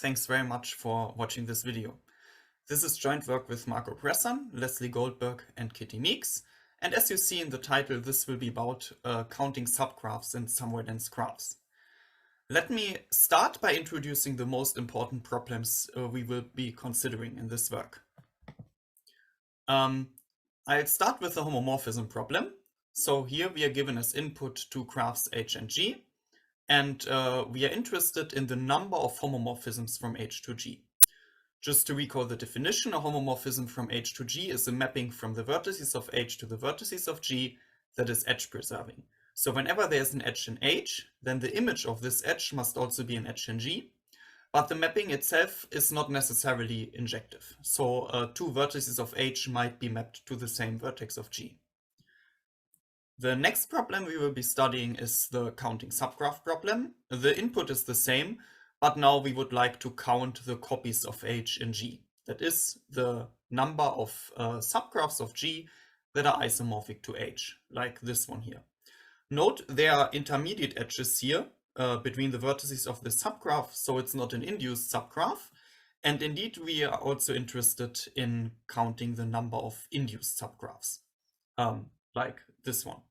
Thanks very much for watching this video. This is joint work with Marc Bressan, Leslie Goldberg and Kitty Meeks. And as you see in the title, this will be about counting subgraphs in somewhere dense graphs. Let me start by introducing the most important problems we will be considering in this work. I'll start with the homomorphism problem. So here we are given as input two graphs H and G. And we are interested in the number of homomorphisms from H to G. Just to recall the definition, a homomorphism from H to G is a mapping from the vertices of H to the vertices of G that is edge-preserving. So whenever there's an edge in H, then the image of this edge must also be an edge in G, but the mapping itself is not necessarily injective. So two vertices of H might be mapped to the same vertex of G. The next problem we will be studying is the counting subgraph problem. The input is the same, but now we would like to count the copies of H in G. That is the number of subgraphs of G that are isomorphic to H, like this one here. Note there are intermediate edges here between the vertices of the subgraph, so it's not an induced subgraph. And indeed, we are also interested in counting the number of induced subgraphs, like this one.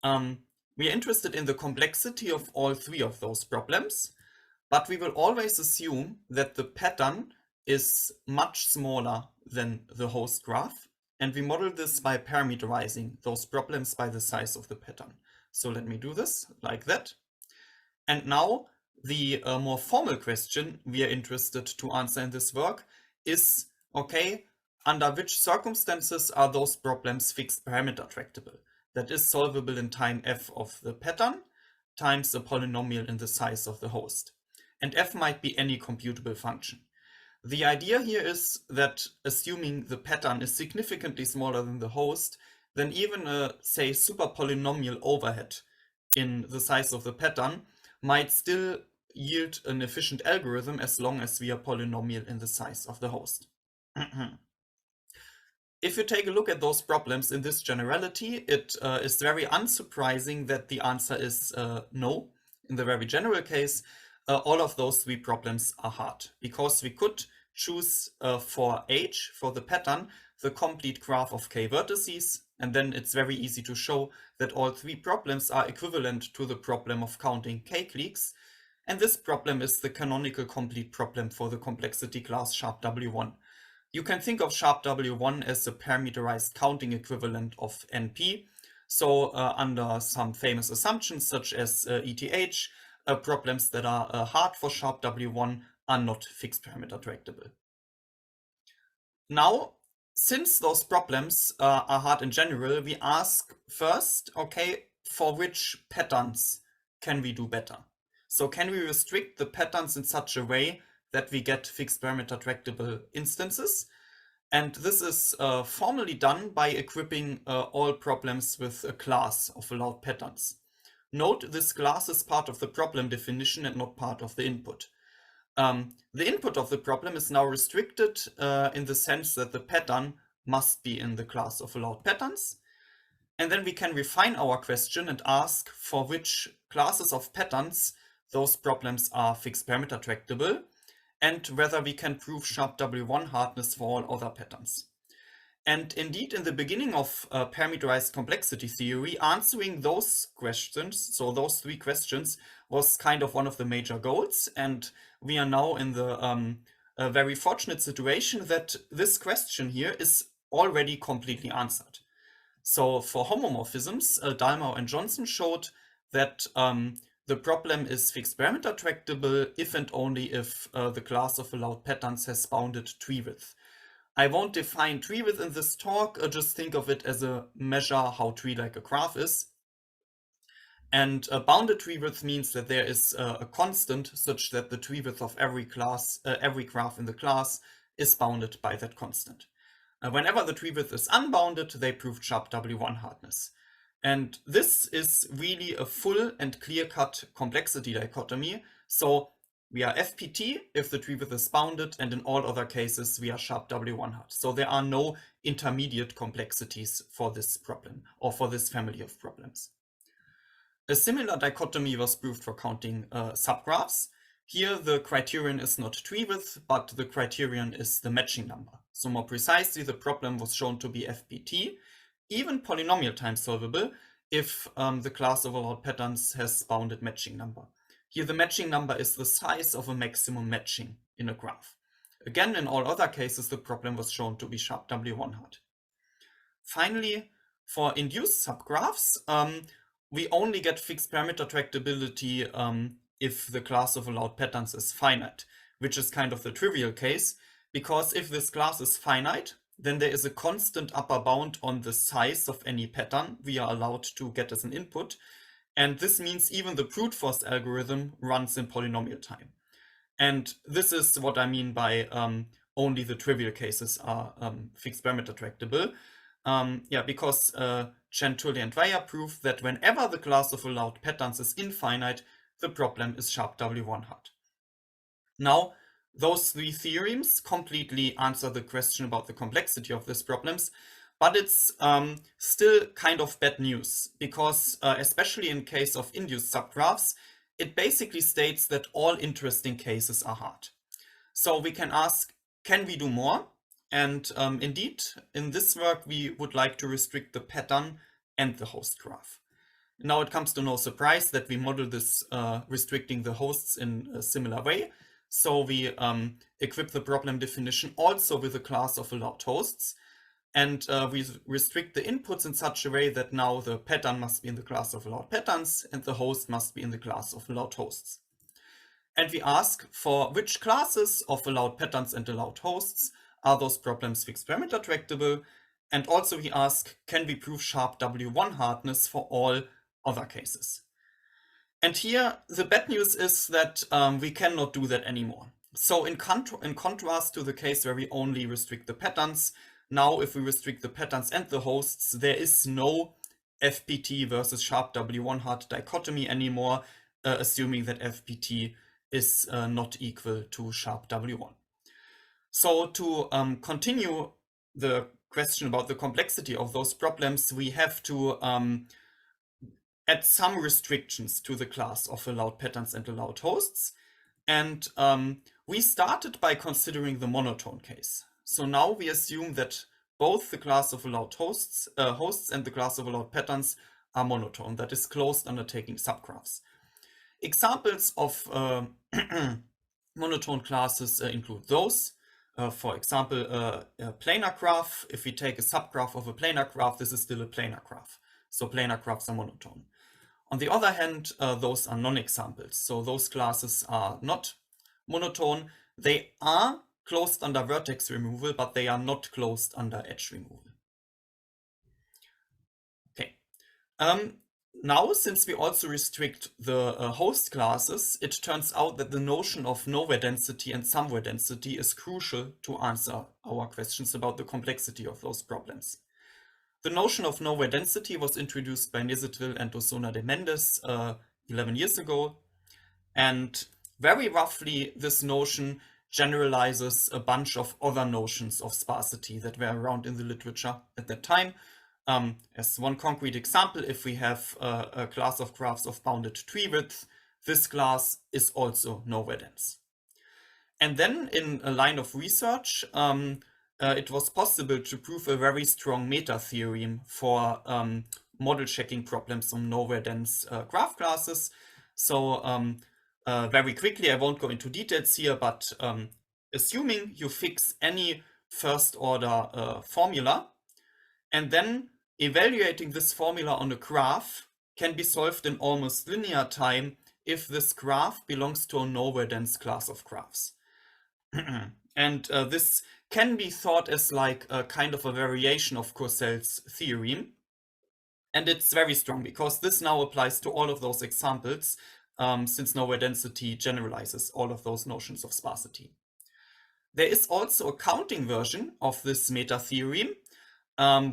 We are interested in the complexity of all three of those problems, but we will always assume that the pattern is much smaller than the host graph, and we model this by parameterizing those problems by the size of the pattern. So let me do this like that. And now the more formal question we are interested to answer in this work is, okay, under which circumstances are those problems fixed parameter tractable? That is solvable in time f of the pattern times a polynomial in the size of the host. And f might be any computable function. The idea here is that assuming the pattern is significantly smaller than the host, then even a, say, super polynomial overhead in the size of the pattern might still yield an efficient algorithm as long as we are polynomial in the size of the host. If you take a look at those problems in this generality, it is very unsurprising that the answer is no. In the very general case, all of those three problems are hard, because we could choose for H, for the pattern, the complete graph of k vertices, and then it's very easy to show that all three problems are equivalent to the problem of counting k cliques, and this problem is the canonical complete problem for the complexity class sharp W1. You can think of sharp W1 as a parameterized counting equivalent of NP. So under some famous assumptions such as ETH, problems that are hard for sharp W1 are not fixed parameter tractable. Now, since those problems are hard in general, we ask first, okay, for which patterns can we do better? So can we restrict the patterns in such a way that we get fixed parameter tractable instances? And this is formally done by equipping all problems with a class of allowed patterns. Note this class is part of the problem definition and not part of the input. The input of the problem is now restricted in the sense that the pattern must be in the class of allowed patterns. And then we can refine our question and ask for which classes of patterns those problems are fixed parameter tractable, and whether we can prove sharp W1 hardness for all other patterns. And indeed, in the beginning of parameterized complexity theory, answering those questions, so those three questions, was kind of one of the major goals. And we are now in the very fortunate situation that this question here is already completely answered. So for homomorphisms, Dalmau and Johnson showed that the problem is fixed parameter tractable if and only if the class of allowed patterns has bounded tree width. I won't define tree width in this talk, just think of it as a measure how tree-like a graph is. And bounded tree width means that there is a constant such that the tree width of every graph in the class is bounded by that constant. Whenever the tree width is unbounded, they prove sharp W1 hardness. And this is really a full and clear-cut complexity dichotomy. So we are FPT if the tree width is bounded, and in all other cases we are sharp W1 hard. So there are no intermediate complexities for this problem or for this family of problems. A similar dichotomy was proved for counting subgraphs. Here the criterion is not tree width, but the criterion is the matching number. So more precisely, the problem was shown to be FPT, even polynomial time solvable, if the class of allowed patterns has bounded matching number. Here the matching number is the size of a maximum matching in a graph. Again, in all other cases, the problem was shown to be sharp W1 hard. Finally, for induced subgraphs, we only get fixed parameter tractability if the class of allowed patterns is finite, which is kind of the trivial case, because if this class is finite, then there is a constant upper bound on the size of any pattern we are allowed to get as an input. And this means even the brute force algorithm runs in polynomial time. And this is what I mean by only the trivial cases are fixed parameter tractable. Because Chen, Tully, and Weyer prove that whenever the class of allowed patterns is infinite, the problem is sharp W1 hard. Now, those three theorems completely answer the question about the complexity of these problems, but it's still kind of bad news, because especially in case of induced subgraphs, it basically states that all interesting cases are hard. So we can ask, can we do more? And indeed, in this work, we would like to restrict the pattern and the host graph. Now it comes to no surprise that we model this restricting the hosts in a similar way. So we equip the problem definition also with a class of allowed hosts. And we restrict the inputs in such a way that now the pattern must be in the class of allowed patterns and the host must be in the class of allowed hosts. And we ask for which classes of allowed patterns and allowed hosts are those problems fixed parameter tractable. And also we ask, can we prove sharp W1 hardness for all other cases? And here the bad news is that we cannot do that anymore. So in contrast to the case where we only restrict the patterns, now if we restrict the patterns and the hosts, there is no FPT versus sharp W1 hard dichotomy anymore, assuming that FPT is not equal to sharp W1. So to continue the question about the complexity of those problems, we have to add some restrictions to the class of allowed patterns and allowed hosts. And we started by considering the monotone case. So now we assume that both the class of allowed hosts and the class of allowed patterns are monotone, that is closed under taking subgraphs. Examples of monotone classes include those. For example, a planar graph. If we take a subgraph of a planar graph, this is still a planar graph. So planar graphs are monotone. On the other hand, those are non-examples. So those classes are not monotone. They are closed under vertex removal, but they are not closed under edge removal. Okay. Now, since we also restrict the host classes, it turns out that the notion of nowhere density and somewhere density is crucial to answer our questions about the complexity of those problems. The notion of nowhere density was introduced by Nizitville and Osona de Mendes 11 years ago. And very roughly, this notion generalizes a bunch of other notions of sparsity that were around in the literature at that time. As one concrete example, if we have a class of graphs of bounded tree width, this class is also nowhere dense. And then in a line of research, it was possible to prove a very strong meta-theorem for model checking problems on nowhere dense graph classes. So very quickly, I won't go into details here, but assuming you fix any first order formula, and then evaluating this formula on a graph can be solved in almost linear time if this graph belongs to a nowhere dense class of graphs. And this can be thought as like a kind of a variation of Courcell's theorem. And it's very strong because this now applies to all of those examples, since nowhere density generalizes all of those notions of sparsity. There is also a counting version of this meta theorem,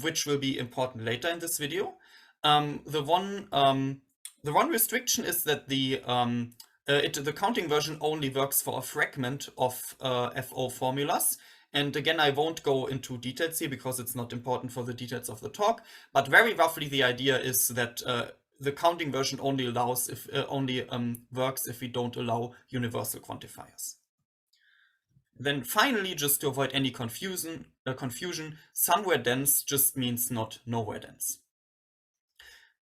which will be important later in this video. The one restriction is that the counting version only works for a fragment of FO formulas. And again, I won't go into details here because it's not important for the details of the talk. But very roughly, the idea is that the counting version only allows if works if we don't allow universal quantifiers. Then finally, just to avoid any confusion, somewhere dense just means not nowhere dense.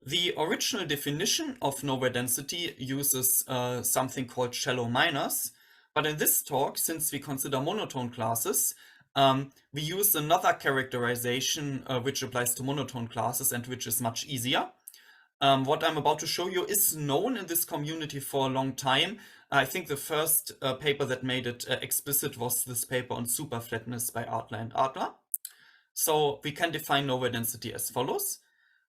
The original definition of nowhere density uses something called shallow minors, but in this talk, since we consider monotone classes, we use another characterization which applies to monotone classes and which is much easier. What I'm about to show you is known in this community for a long time. I think the first paper that made it explicit was this paper on superflatness by Adler and Adler. So we can define nowhere density as follows.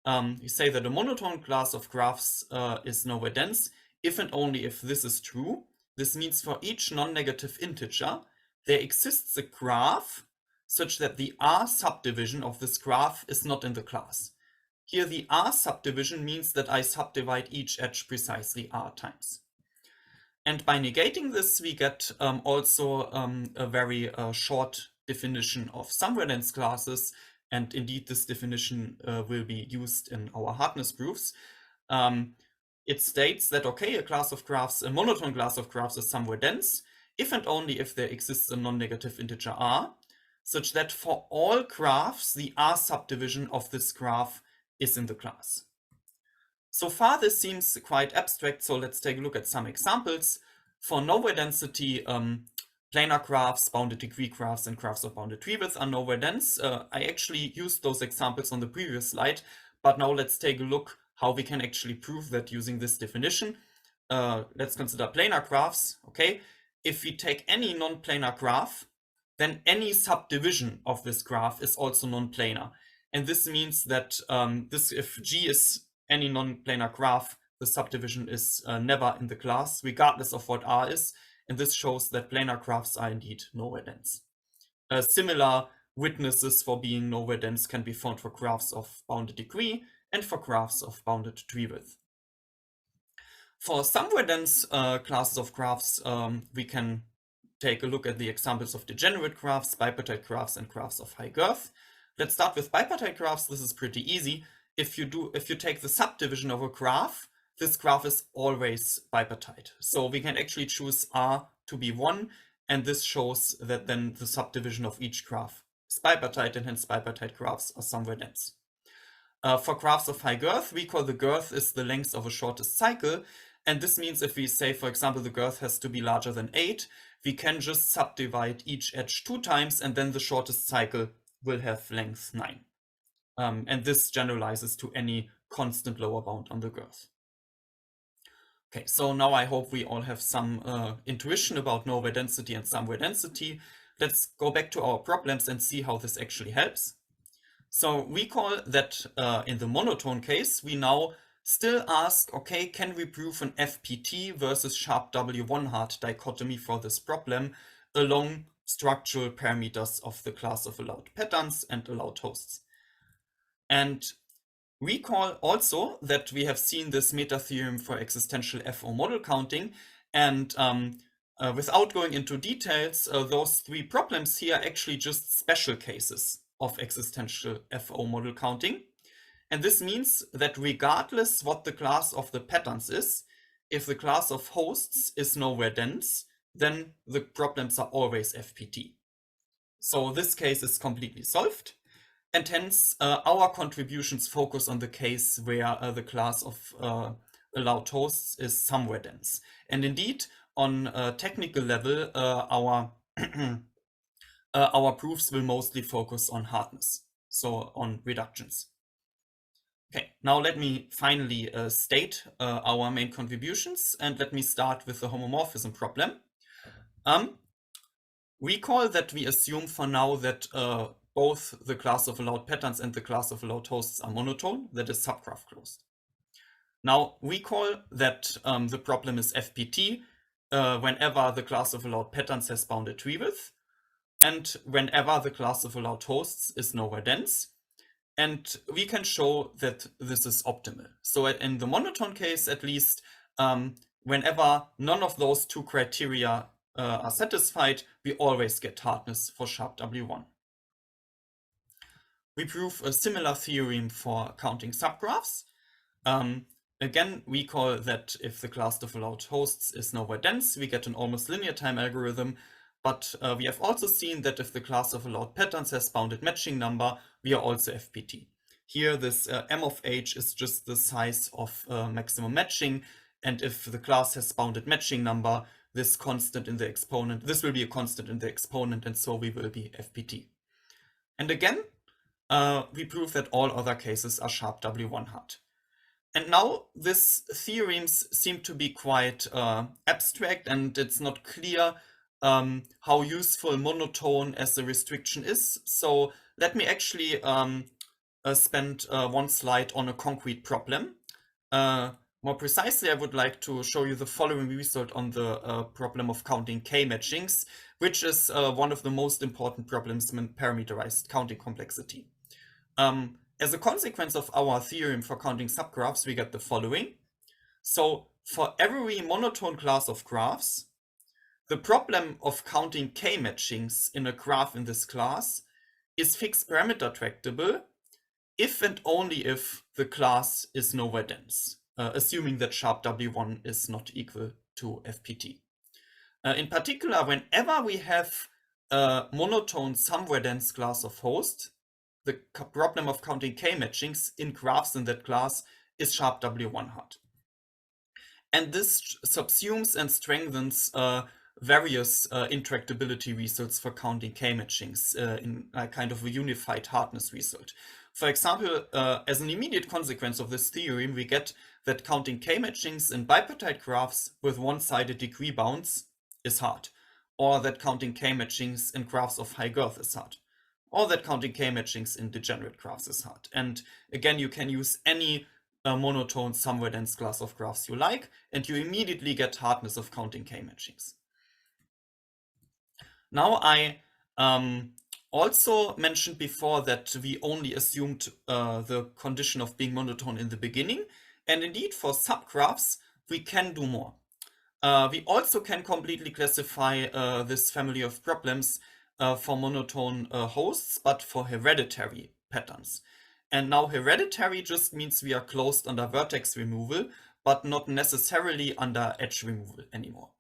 We say that a monotone class of graphs is nowhere dense if and only if this is true. This means for each non-negative integer, there exists a graph such that the R subdivision of this graph is not in the class. Here the R subdivision means that I subdivide each edge precisely R times. And by negating this, we get also a very short definition of somewhere dense classes. And indeed, this definition will be used in our hardness proofs. It states that, okay, a monotone class of graphs is somewhere dense if and only if there exists a non-negative integer R, such that for all graphs, the R subdivision of this graph is in the class. So far, this seems quite abstract, so let's take a look at some examples. For nowhere density, planar graphs, bounded degree graphs, and graphs of bounded tree width are nowhere dense. I actually used those examples on the previous slide, but now let's take a look how we can actually prove that using this definition. Let's consider planar graphs, okay? If we take any non-planar graph, then any subdivision of this graph is also non-planar. And this means that if G is any non-planar graph, the subdivision is never in the class, regardless of what R is. And this shows that planar graphs are indeed nowhere dense. Similar witnesses for being nowhere dense can be found for graphs of bounded degree and for graphs of bounded tree width. For somewhere dense classes of graphs, we can take a look at the examples of degenerate graphs, bipartite graphs, and graphs of high girth. Let's start with bipartite graphs. This is pretty easy. If you take the subdivision of a graph, this graph is always bipartite. So we can actually choose R to be 1, and this shows that then the subdivision of each graph is bipartite, and hence bipartite graphs are somewhere dense. For graphs of high girth, we call the girth is the length of a shortest cycle, and this means if we say, for example, the girth has to be larger than 8, we can just subdivide each edge 2 times, and then the shortest cycle will have length 9. And this generalizes to any constant lower bound on the girth. Okay, so now I hope we all have some intuition about nowhere density and somewhere density. Let's go back to our problems and see how this actually helps. So we call that in the monotone case, we now still ask, okay, can we prove an FPT versus sharp W1 hard dichotomy for this problem along structural parameters of the class of allowed patterns and allowed hosts? And recall also that we have seen this meta theorem for existential FO model counting, and without going into details, those 3 problems here are actually just special cases of existential FO model counting. And this means that regardless what the class of the patterns is, if the class of hosts is nowhere dense, then the problems are always FPT. So this case is completely solved. And hence, our contributions focus on the case where the class of allowed hosts is somewhere dense. And indeed, on a technical level, our proofs will mostly focus on hardness, so on reductions. Okay, now let me finally state our main contributions, and let me start with the homomorphism problem. Recall that we assume for now that both the class of allowed patterns and the class of allowed hosts are monotone, that is subgraph closed. Now recall that the problem is FPT whenever the class of allowed patterns has bounded tree width, and whenever the class of allowed hosts is nowhere dense. And we can show that this is optimal. So in the monotone case, at least, whenever none of those 2 criteria are satisfied, we always get hardness for sharp W1. We prove a similar theorem for counting subgraphs. again, we call that if the class of allowed hosts is nowhere dense, we get an almost linear time algorithm. But we have also seen that if the class of allowed patterns has bounded matching number, we are also FPT. Here, this m of h is just the size of maximum matching. And if the class has bounded matching number, this constant in the exponent, this will be a constant in the exponent, and so we will be FPT. And again, we prove that all other cases are sharp W1 hard. And now these theorems seem to be quite abstract, and it's not clear how useful monotone as a restriction is. So let me actually spend one slide on a concrete problem. More precisely, I would like to show you the following result on the problem of counting k-matchings, which is one of the most important problems in parameterized counting complexity. As a consequence of our theorem for counting subgraphs, we get the following. So for every monotone class of graphs, the problem of counting k-matchings in a graph in this class is fixed parameter tractable if and only if the class is nowhere dense, assuming that sharp W1 is not equal to FPT. In particular, whenever we have a monotone somewhere dense class of host, the problem of counting k-matchings in graphs in that class is sharp W1 hard. And this subsumes and strengthens various intractability results for counting k-matchings in a kind of a unified hardness result. For example, as an immediate consequence of this theorem, we get that counting k-matchings in bipartite graphs with one-sided degree bounds is hard, or that counting k-matchings in graphs of high girth is hard, or that counting k-matchings in degenerate graphs is hard. And again, you can use any monotone somewhere dense class of graphs you like, and you immediately get hardness of counting k-matchings. Now I also mentioned before that we only assumed the condition of being monotone in the beginning, and indeed for subgraphs we can do more. We also can completely classify this family of problems for monotone hosts, but for hereditary patterns. And now hereditary just means we are closed under vertex removal, but not necessarily under edge removal anymore.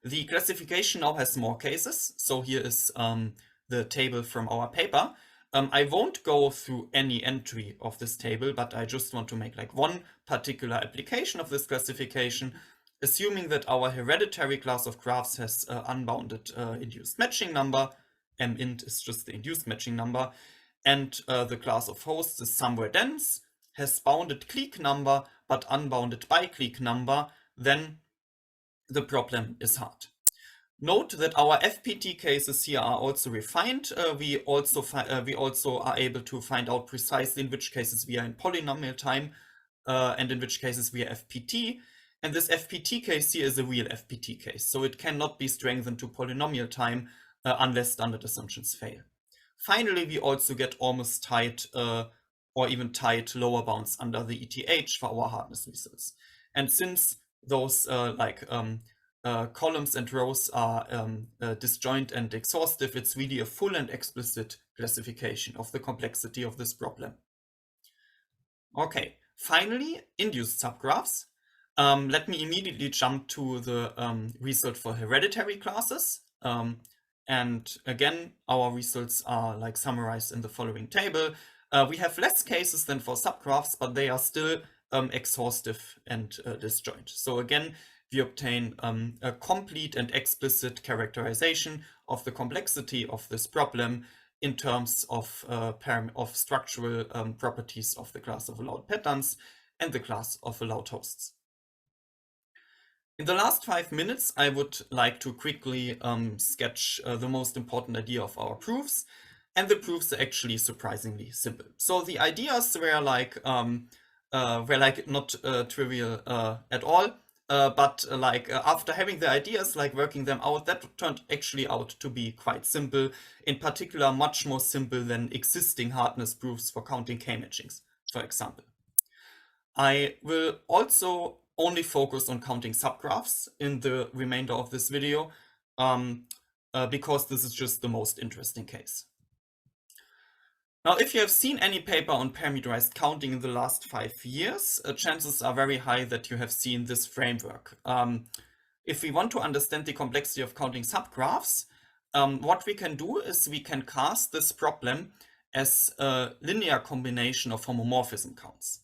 The classification now has more cases. So here is the table from our paper. I won't go through any entry of this table, but I just want to make like one particular application of this classification, assuming that our hereditary class of graphs has unbounded induced matching number. M_int is just the induced matching number, and the class of hosts is somewhere dense, has bounded clique number, but unbounded biclique number, then the problem is hard. Note that our FPT cases here are also refined. We also are able to find out precisely in which cases we are in polynomial time and in which cases we are FPT. And this FPT case here is a real FPT case, so it cannot be strengthened to polynomial time unless standard assumptions fail. Finally, we also get almost tight or even tight lower bounds under the ETH for our hardness results. And since those columns and rows are disjoint and exhaustive, it's really a full and explicit classification of the complexity of this problem. Okay, finally, induced subgraphs. Let me immediately jump to the result for hereditary classes. And again, our results are like summarized in the following table. We have less cases than for subgraphs, but they are still exhaustive and disjoint. So again, we obtain a complete and explicit characterization of the complexity of this problem in terms of structural properties of the class of allowed patterns and the class of allowed hosts. In the last 5 minutes, I would like to quickly sketch the most important idea of our proofs, and the proofs are actually surprisingly simple. So the ideas were like not trivial at all, but after having the ideas, like working them out, that turned actually out to be quite simple. In particular, much more simple than existing hardness proofs for counting k-matchings, for example. I will also only focus on counting subgraphs in the remainder of this video, because this is just the most interesting case. Now, if you have seen any paper on parameterized counting in the last 5 years, chances are very high that you have seen this framework. If we want to understand the complexity of counting subgraphs, what we can do is we can cast this problem as a linear combination of homomorphism counts.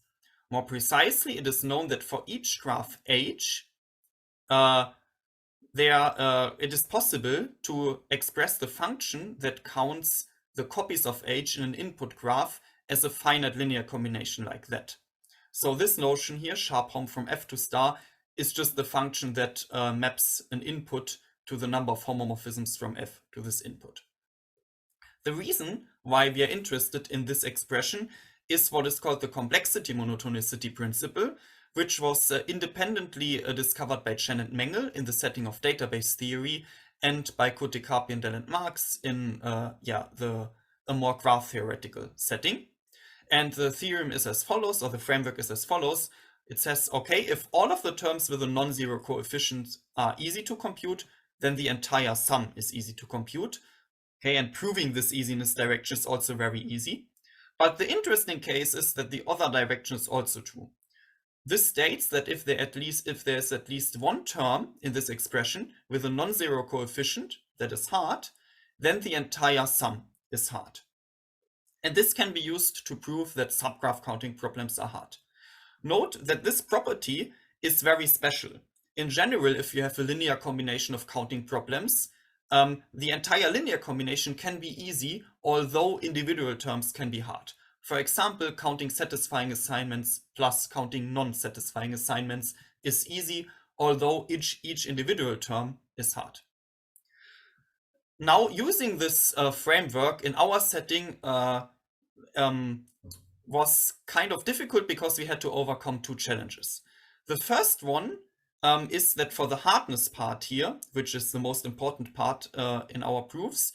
More precisely, it is known that for each graph H, it is possible to express the function that counts the copies of H in an input graph as a finite linear combination like that. So this notion here, sharp hom from F to star, is just the function that maps an input to the number of homomorphisms from F to this input. The reason why we are interested in this expression is what is called the complexity monotonicity principle, which was independently discovered by Chen and Mengel in the setting of database theory and by Kotechapi and Dell and Marx in a more graph theoretical setting. And the theorem is as follows, or the framework is as follows. It says, okay, if all of the terms with a non-zero coefficient are easy to compute, then the entire sum is easy to compute. Okay, and proving this easiness direction is also very easy. But the interesting case is that the other direction is also true. This states that if there's at least one term in this expression with a non-zero coefficient that is hard, then the entire sum is hard. And this can be used to prove that subgraph counting problems are hard. Note that this property is very special. In general, if you have a linear combination of counting problems, the entire linear combination can be easy, although individual terms can be hard. For example, counting satisfying assignments plus counting non-satisfying assignments is easy, although each individual term is hard. Now, using this framework in our setting was kind of difficult because we had to overcome two challenges. The first one is that for the hardness part here, which is the most important part in our proofs,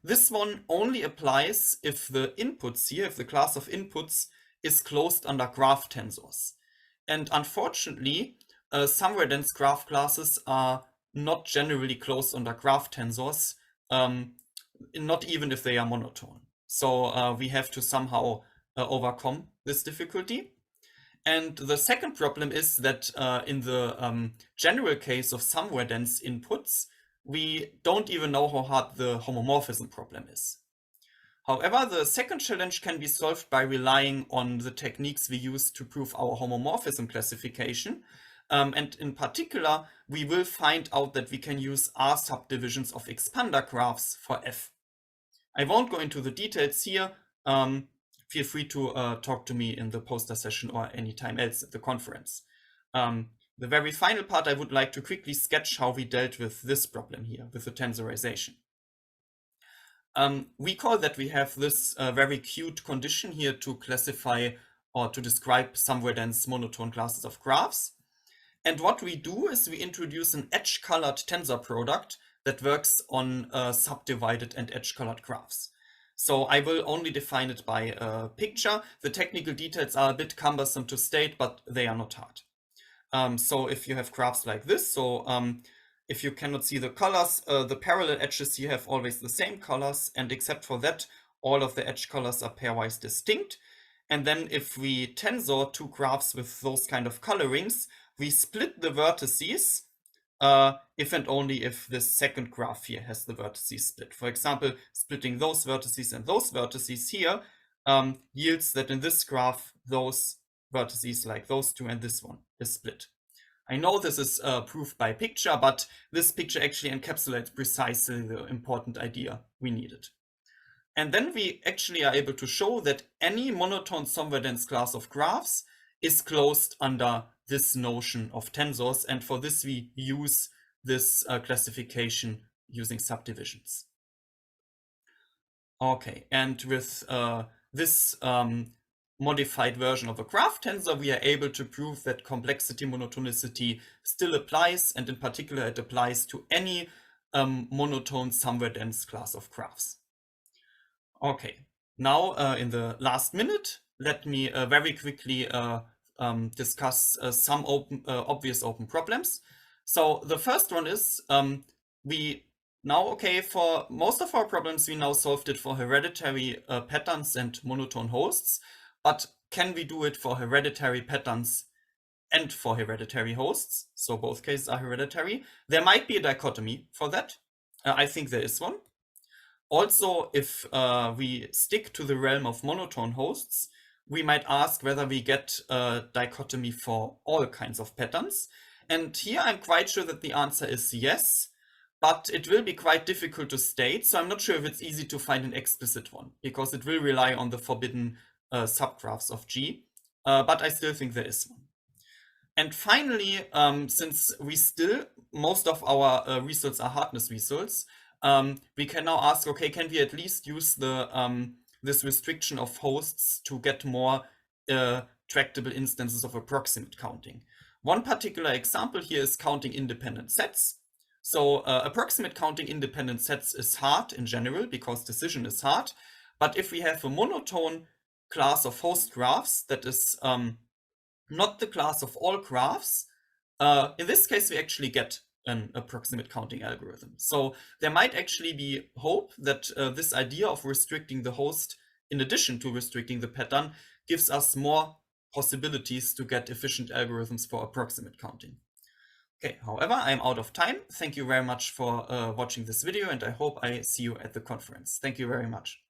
this one only applies if the inputs here, if the class of inputs is closed under graph tensors. And unfortunately, somewhere dense graph classes are not generally closed under graph tensors, not even if they are monotone. So we have to somehow overcome this difficulty. And the second problem is that in the general case of somewhere dense inputs, we don't even know how hard the homomorphism problem is. However, the second challenge can be solved by relying on the techniques we use to prove our homomorphism classification. And in particular, we will find out that we can use R subdivisions of expander graphs for F. I won't go into the details here. Feel free to talk to me in the poster session or anytime else at the conference. The very final part, I would like to quickly sketch how we dealt with this problem here, with the tensorization. We call that we have this very cute condition here to classify or to describe somewhere dense monotone classes of graphs. And what we do is we introduce an edge-colored tensor product that works on subdivided and edge-colored graphs. So I will only define it by a picture. The technical details are a bit cumbersome to state, but they are not hard. So if you have graphs like this, so if you cannot see the colors, the parallel edges here have always the same colors, and except for that, all of the edge colors are pairwise distinct. And then if we tensor two graphs with those kind of colorings, we split the vertices if and only if this second graph here has the vertices split. For example, splitting those vertices and those vertices here yields that in this graph, those vertices like those two and this one is split. I know this is proof by picture, but this picture actually encapsulates precisely the important idea we needed. And then we actually are able to show that any monotone somewhere dense class of graphs is closed under this notion of tensors, and for this we use this classification using subdivisions. Okay, and with this modified version of a graph tensor, we are able to prove that complexity monotonicity still applies, and in particular it applies to any monotone somewhere dense class of graphs. Okay, now in the last minute, let me very quickly discuss some obvious open problems. So the first one is we Now, okay, for most of our problems, we now solved it for hereditary patterns and monotone hosts, but can we do it for hereditary patterns and for hereditary hosts? So both cases are hereditary. There might be a dichotomy for that. I think there is one. Also, if we stick to the realm of monotone hosts, we might ask whether we get a dichotomy for all kinds of patterns. And here I'm quite sure that the answer is yes, but it will be quite difficult to state. So I'm not sure if it's easy to find an explicit one, because it will rely on the forbidden subgraphs of G. But I still think there is one. And finally, since most of our results are hardness results, we can now ask, okay, can we at least use this restriction of hosts to get more tractable instances of approximate counting? One particular example here is counting independent sets. So approximate counting independent sets is hard in general because decision is hard. But if we have a monotone class of host graphs that is not the class of all graphs, in this case we actually get an approximate counting algorithm. So there might actually be hope that this idea of restricting the host in addition to restricting the pattern gives us more possibilities to get efficient algorithms for approximate counting. Okay, however, I'm out of time. Thank you very much for watching this video, and I hope I see you at the conference. Thank you very much.